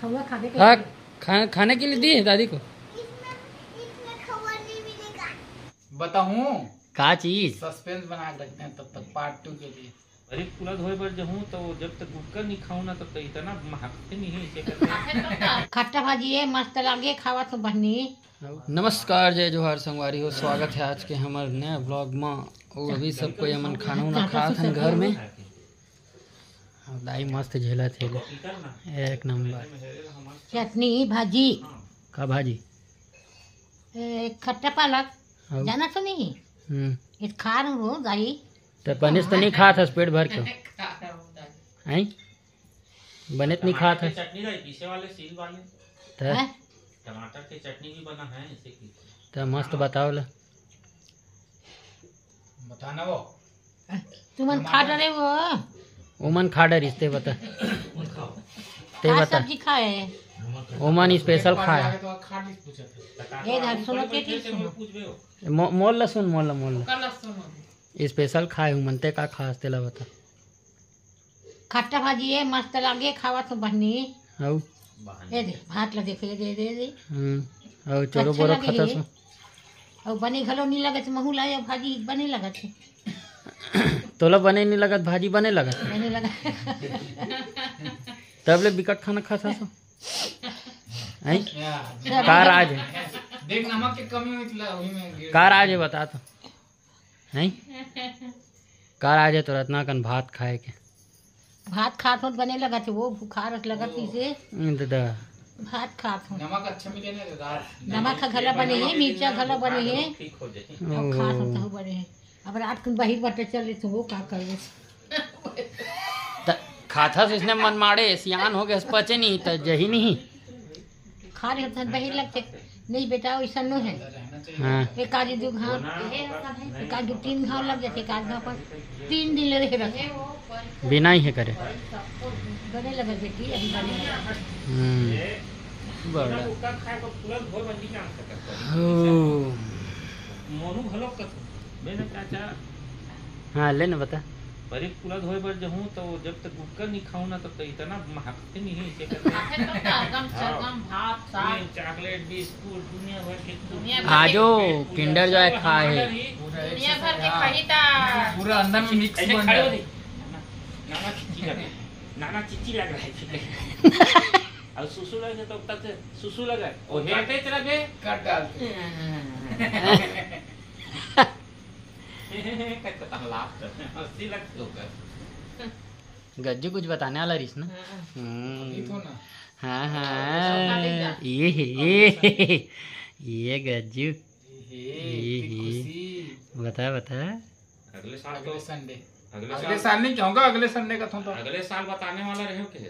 हाँ, खाने के लिए दी है दादी को। बताऊं का चीज सस्पेंस बना के रखते हैं तब तक पार्ट 2 के लिए। अरे पूरा धोए पर जहूं तो जब तक गुटका नहीं खाऊं ना तब तक इतना महकते नहीं है इसे करते। खट्टा भाजी है मस्त लागे खावा तो बहनी। नमस्कार, जय जोहार संगवारी हो। स्वागत है आज के हमारे नए ब्लॉग में। और अभी सब कोई अमन खाना उना खा था घर में। दाई मस्त झेला थे एक नंबर। चटनी भाजी का भाजी खट्टा पालक जाना तो नहीं ये खा रहा हूँ दाई। तो बनिस तो नहीं खा था पेट भर के आई बनित नहीं खा था। चटनी रही पीसे वाले सील वाले टमाटर की चटनी भी बना है इसे की तो मस्त बताओ ला बताना वो तुम खा रहे हो ओमन खा डर रिश्ते बता ते बता सब्जी खाए ओमन स्पेशल खाए सुनो के ठीक सुनो मोल ला सुन मोल ला स्पेशल खाए हूँ मनते का खास तेला बता। खट्टा भाजी है मस्त लागे खावा तो बहनी। हाउ ये दे भात ला देखो ये दे हाउ चोरो बोरो खाता सो और बने घलो नहीं लगत महू लाया भाजी बने लगत तोला बने नहीं लगत भाजी बने लगत बने लगा तब ले बिकट खाना खाता सो आई कार आज देख नमक की कमी हुई में कार आज है बता तो नहीं कार आज है तो रत्ना कन भात खाए के भात खात हो बने लगा थे वो बुखार लगत इसे दादा भात खात हो नमक अच्छा मिले ना दादा। नमक का घला बने है मिर्चा घला बने है ठीक हो जाए और खात होता हो बने है। अब रात को बाहर बटे चले तो वो का करे खाता से इसने मन मारे सियान हो गए पचे नहीं तो जही नहीं खा रहे होते बाहर लगते नहीं बेटा ऐसा नो है। हाँ एक आध दो घाव एक आध 3 घाव लग जाते एक आध घाव पर 3 दिन ले रहे बिना ही है करे बने लगा बेटी अभी बने बड़ा गुटका खाए को पूरा धोए बंदी काम करता हो मोनू भलो कथ मैंने चाचा हाँ ले ना बता। परे पूरा धोए पर जहूं तो जब तक गुटका नहीं खाऊं ना तब तक इतना महकते नहीं है इसे करते। चॉकलेट बिस्कुट दुनिया भर के आजो किंडर जो है खाए दुनिया भर के खरीदा पूरा अंदर में मिक्स बन खड़े हो जाए। नाना चिच्ची लग रहा है और सुसु लगे तो तब से सुसु लगा ओ हेटे तेरा बे काट डालते हंसी लगती होगा। गज्जू कुछ बताने वाला रिस ना। तो ना हाँ हाँ ये गज्जू बता बता अगले साल अगले तो संडे अगले अगले साल साल नहीं कहूँगा अगले संडे का तो अगले साल बताने वाला रहे हो कैसे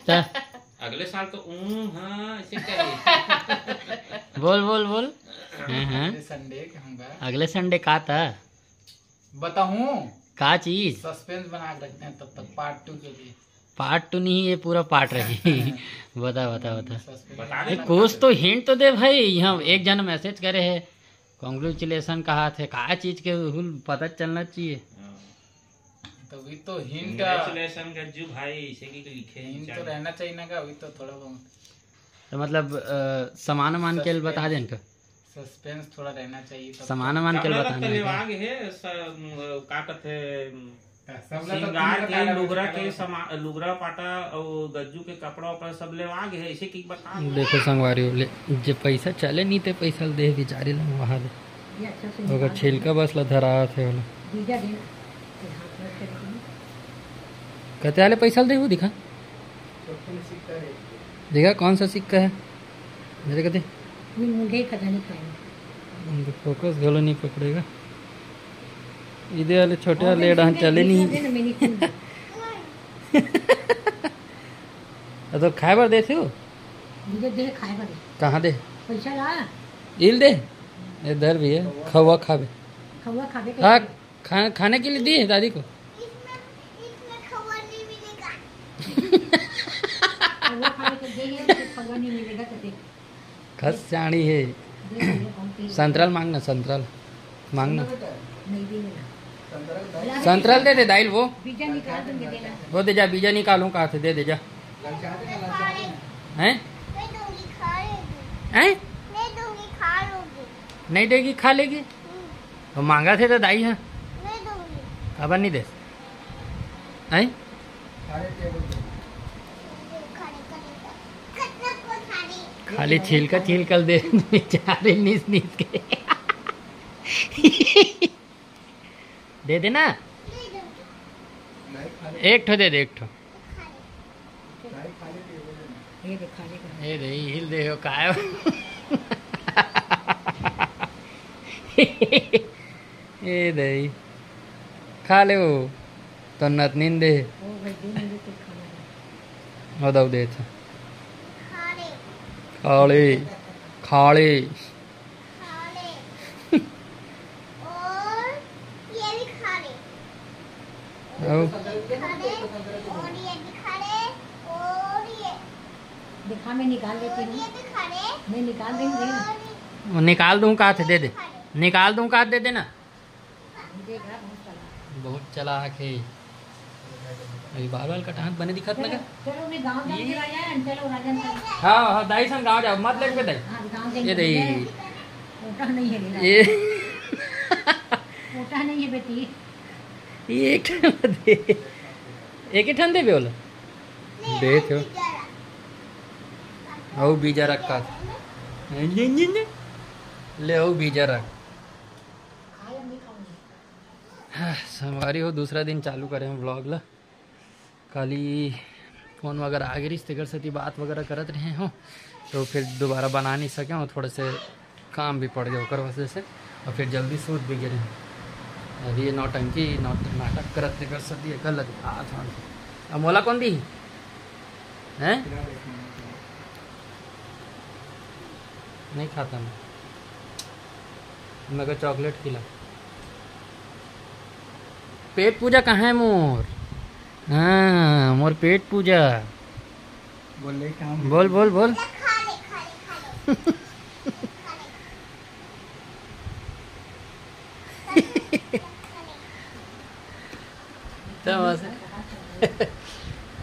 ता, अगले साल तो हाँ ऐसे कहे बोल बोल बोल हाँ हाँ अगले संडे कहूँगा। अगले संडे का था बताऊं का चीज सस्पेंस बना के रखते हैं तब तक पार्ट 2 के लिए। पार्ट तो नहीं ये पूरा पार्ट रही बता बता बता बताने ये कुछ तो हिंट तो दे भाई। यहाँ एक जन मैसेज करे है कॉन्ग्रेचुलेसन कहा थे का चीज के पता चलना चाहिए। तो भी तो हिंट कांग्रेचुलेशन गज्जू भाई इसे की लिखे हिंट तो रहना चाहिए ना का। वही तो थोड़ा बहुत तो मतलब सामान मान के बता दें का सस्पेंस थोड़ा रहना चाहिए तब सामान मान के बताना है क्या? आगे है का कहते सब श्रृंगार के लुगरा के लुगरा पाटा और गज्जू के कपड़ा पर सब ले आगे है इसे की बता। देखो संगवारी ले जे पैसा चले नहीं ते पैसा दे बिचारी ला वहां दे ओकर छिलका बस ला धरा थे वाला कहते वाले पैसा दे वो दिखा देखा कौन सा सिक्का है मेरे कहते मुझे पता नहीं खाएंगे फोकस गलो नहीं पकड़ेगा इधे वाले छोटे वाले डांस चले नहीं तो खाए बार देते हो दे खाए बड़े कहाँ दे पैसा ला इल दे इधर भी है खवा खावे खवा खावे हाँ खाने के लिए दी है दादी को खस चाणी है संतराल मांगना संतराल मांगना संतराल दे दे दाइल वो दे जा बीजा निकालूं कहाँ से दे जा हैं हैं नहीं देगी खा लेगी तो मांगा थे तो दाई है खबर नहीं दे हैं खाली छिलकल दे बेचारे नीस के दे देना एक ठो दे दे एक ठो ये दे हिल दे हो काय ये दे खा ले वो तो नतनीन दे हो दो दे खाले खाले दिखा मैं निकाल लेती हूँ मैं निकाल देंगे निकाल दूं कहा थे दे दे निकाल दूं कहा दे देना बहुत चला है अभी बाल कटाहट बने दिखत लगा चलो मैं गांव जाके राजा चलो राजन हाँ हाँ दाई संग गाँव जाओ मत लेके दाई हाँ गांव ये दई ओटा नहीं है ये ओटा नहीं है बेटी ये एक ठन दे एक ही ठन दे बोला दे तो ओ बीजा रखा ले ओ बीजा रख संगवारी हो दूसरा दिन चालू करें हम व्लॉग ला खाली फोन वगैरह आगे रिश्ते सती बात वगैरह करत रहे हो तो फिर दोबारा बना नहीं सके और थोड़े से काम भी पड़ गया ओकर वजह से और फिर जल्दी सूत भी गिरे अभी ये नौटंकी नाटक करत कर सती कल अब मोला कौन दी हैं नहीं खाता मैं मेरे को चॉकलेट खिला पेट पूजा कहाँ है मोर हाँ मोर पेट पूजा बोल बोल बोल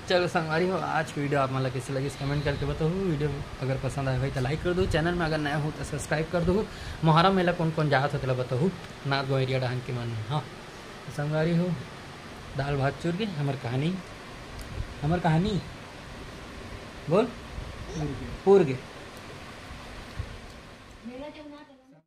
चलो संगवारी हो आज की वीडियो आप मतलब कैसी लगी कमेंट करके बताओ वीडियो अगर पसंद आए भाई तो लाइक कर दो चैनल में अगर नया हो तो सब्सक्राइब कर दो मोहर्रम मेला कौन कौन जात हो तो बताओ नाथ गो एरिया डहान के मन हाँ संगवारी हो दाल भात चूर के हमार कहानी बोल पूर गे